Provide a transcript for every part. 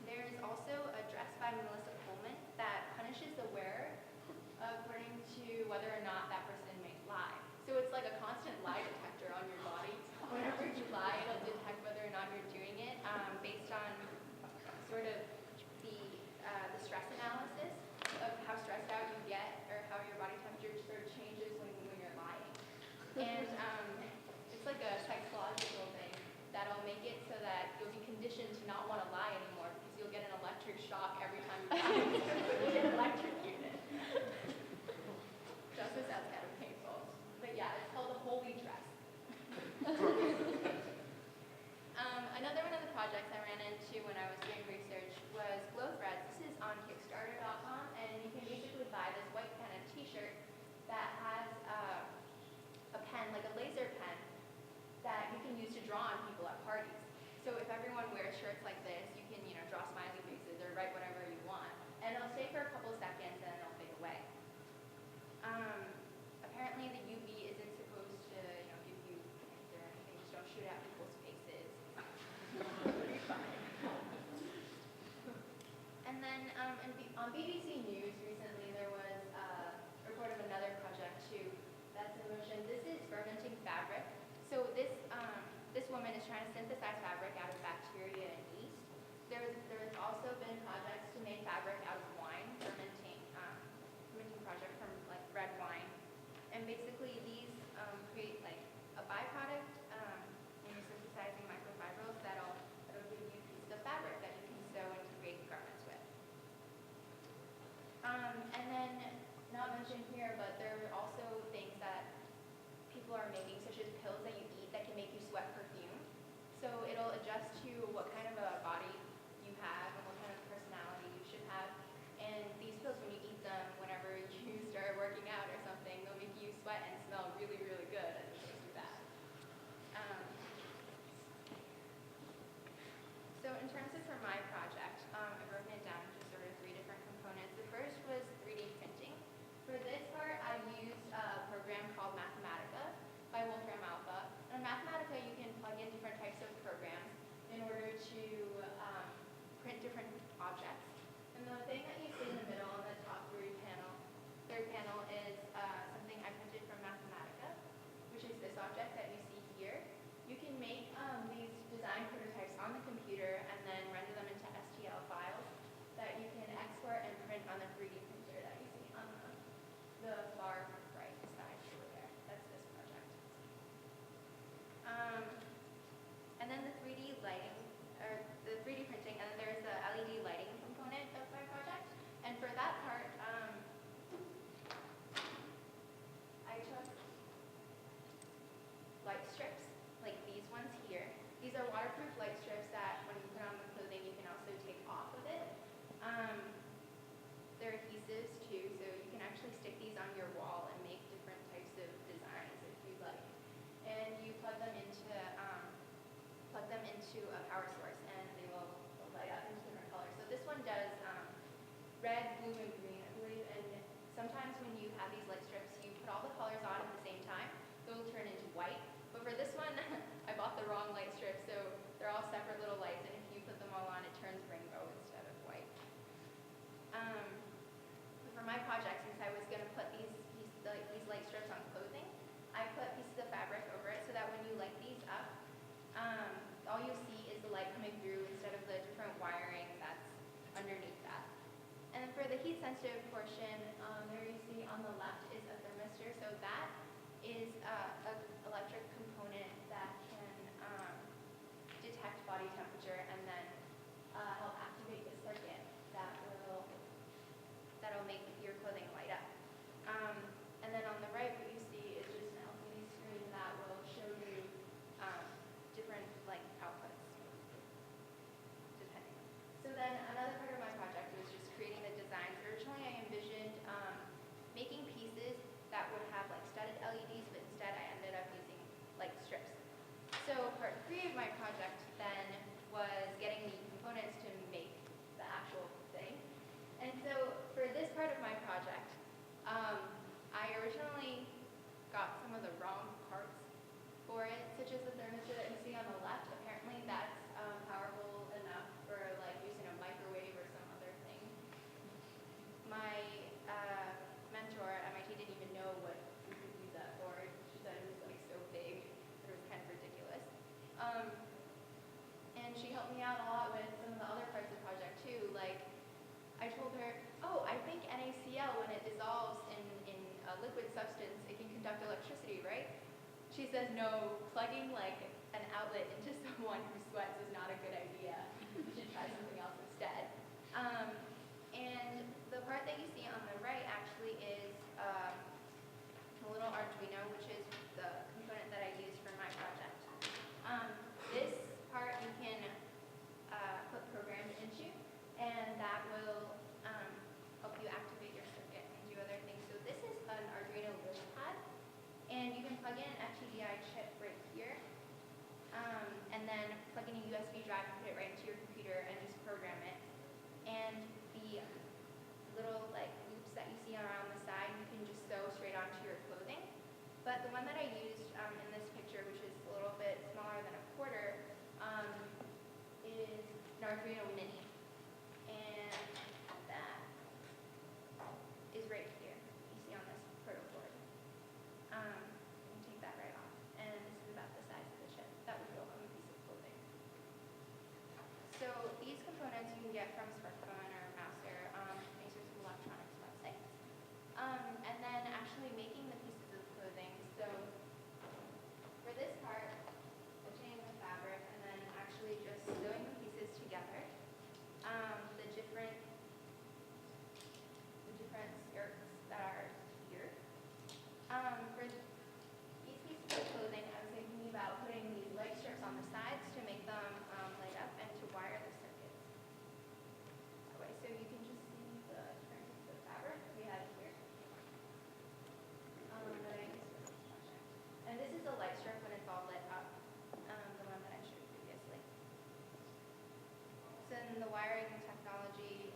there's also a dress by Melissa Coleman that punishes the wearer according to whether or not that person may lie. So it's like a constant lie detector on your body. Whenever you lie, it'll detect whether or not you're doing it based on sort of the stress analysis of how stressed out you get or how your body temperature sort of changes when you're lying. And it's like a psychological thing that'll make it so that you'll be conditioned to not want to lie anymore because you'll get an electric shock every time you lie. You'll get electrocuted. Just as that's kind of painful. But yeah, it's called the holy dress. Another one of the projects I ran into when I was doing research was glow threads. This is on Kickstarter.com, and you can basically buy this white pen and t-shirt that has a pen, like a laser pen, that you can use to draw on people at parties. So if everyone wears shirts like this, you can, draw smiley faces or write whatever you want. And it'll stay for a couple seconds and then it'll fade away. Apparently the UV isn't supposed to, give you cancer or anything. Just don't shoot at people's faces. It'll be fine. And then on BBC News recently there was a report of another project too that's in motion. This is fermenting fabric. So this woman is trying to synthesize fabric out of bacteria and yeast. There's also been projects to make fabric out of wine, fermenting project from like red wine. And basically these create like a byproduct when you're synthesizing microfibrils that'll give you pieces of fabric that you can sew and create garments with. And then, not mentioned here, but there are also things that people are making, such as pills that you eat that can make you sweat perfume. So it'll adjust to what kind of a body you have and what kind of personality you should have. And these pills, when you eat them, whenever you start working out or something, they'll make you sweat and smell really, really good as opposed to bad. So in terms of for my project, I've broken it down into sort of 3 different components. The first was 3D printing. For this part, I used a program called Mathematica by Wolfram Alpha. And in Mathematica, you can plug in different types of programs in order to print different objects. And the thing that you see in the middle on the top third panel is something I printed from Mathematica, which is this object that you see here. You can make these design prototypes on the computer and then render them into STL files that you can export and print on the 3D printer that you see on the far right side over there. That's this project. And then the 3D lighting, or the 3D printing, and then there's the LED lighting component of my project. And for that part, I took light strips, like these ones here. These are waterproof light strips that when you put on the clothing, you can also take off of it. They're adhesives too, so you can actually stick these on your wall and make different types of designs if you'd like. And you plug them into a power source, and they will light up into different colors. So this one does red, blue, and green, I believe. And sometimes when you have these light strips, you put all the colors on at the same time, they'll turn into white. But for this one, I bought the wrong light strip, so they're all separate little lights, and if you put them all on, it turns rainbow instead of white. For my project, since I was going to put these light strips on clothing, I put pieces of fabric over it so that when you light these up, all you see is the light coming through instead of the different wiring that's underneath that. And then for the heat-sensitive portion, there you see on the left is a thermistor. So that is an electric component that can detect body temperature and then help activate the circuit that'll make your clothing light up. And then on the right, what you see is just an LCD screen that will show you different outputs, depending. So then another part of my project was just creating the designs. Originally, I envisioned making pieces that would have studded LEDs, but instead I ended up using light strips. So part 3 of my project then was she says no, plugging like an outlet into someone who sweats is not a good idea. You should try something else instead. And the part that you see on the right actually is a little Arduino, which is the component that I use for my project. This part you can put programs into, and that will help you activate your circuit and do other things. So this is an Arduino Lily pad, and you can plug in an FTDI chip right here, and then plug in a USB drive and put it right into your computer and just program it. And the little like loops that you see around the side, you can just sew straight onto your clothing. But the one that I used in this picture, which is a little bit smaller than a quarter, is an Arduino Mini. And that is right here, you see on this proto board. You can take that right off. And this is about the size of the chip that would go on a piece of clothing. So these components you can get from Smartphone or Mouser, any sorts of electronics websites. And then actually making the pieces of clothing. So for this part, obtaining the fabric and then actually just sewing the pieces together. The different skirts that are here. For these pieces of clothing, I was thinking about putting these light strips on the sides to make them light up and to wire the circuits that way. So you can just see the different pieces of fabric we have here that I used for this project. And this is a light strip when it's all lit up, the one that I showed previously. So in the wiring technology,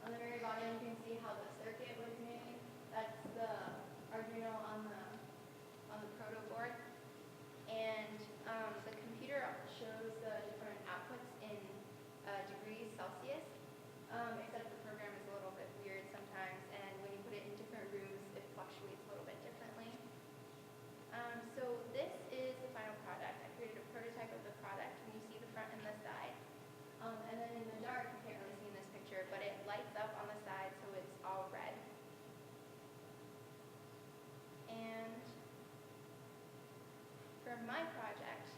on the very bottom you can see how the circuit was made. That's the Arduino on the proto board. And the computer shows the different outputs in degrees Celsius, except the program is a little bit weird sometimes, and when you put it in different rooms, it fluctuates a little bit differently. So this is the final product. I created a prototype of the product, and you see the front and the side. And then in the dark, you can't really see in this picture, but it lights up on the side, so it's all red. And for my project,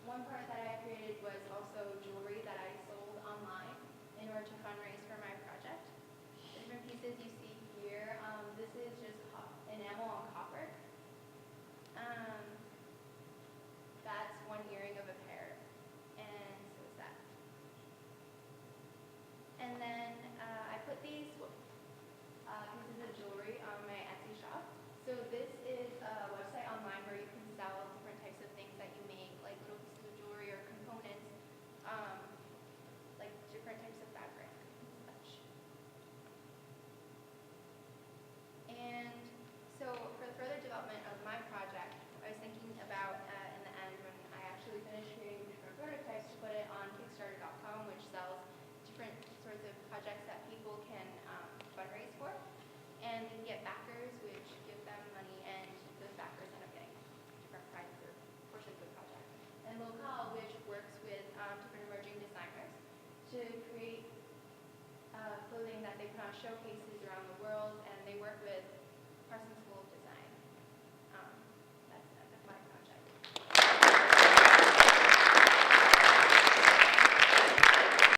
one part that I created was also jewelry that I sold online in order to fundraise for my project. The different pieces you see here, this is just enamel on copper. That's one earring of a pair, and so is that. And then I put these pieces of jewelry on my Etsy shop. So this is a website online where you can sell different types of things that you make, like little pieces of jewelry or components, like different types of fabric and such. And so for the further development of my project, I was thinking about in the end when I actually finished creating different prototypes to put it on Kickstarter.com, which sells different sorts of projects that people can fundraise for. And they can get backers, which give them money, and those backers end up getting different prizes or portions of the project. And Local, which works with different emerging designers to create clothing that they put on showcases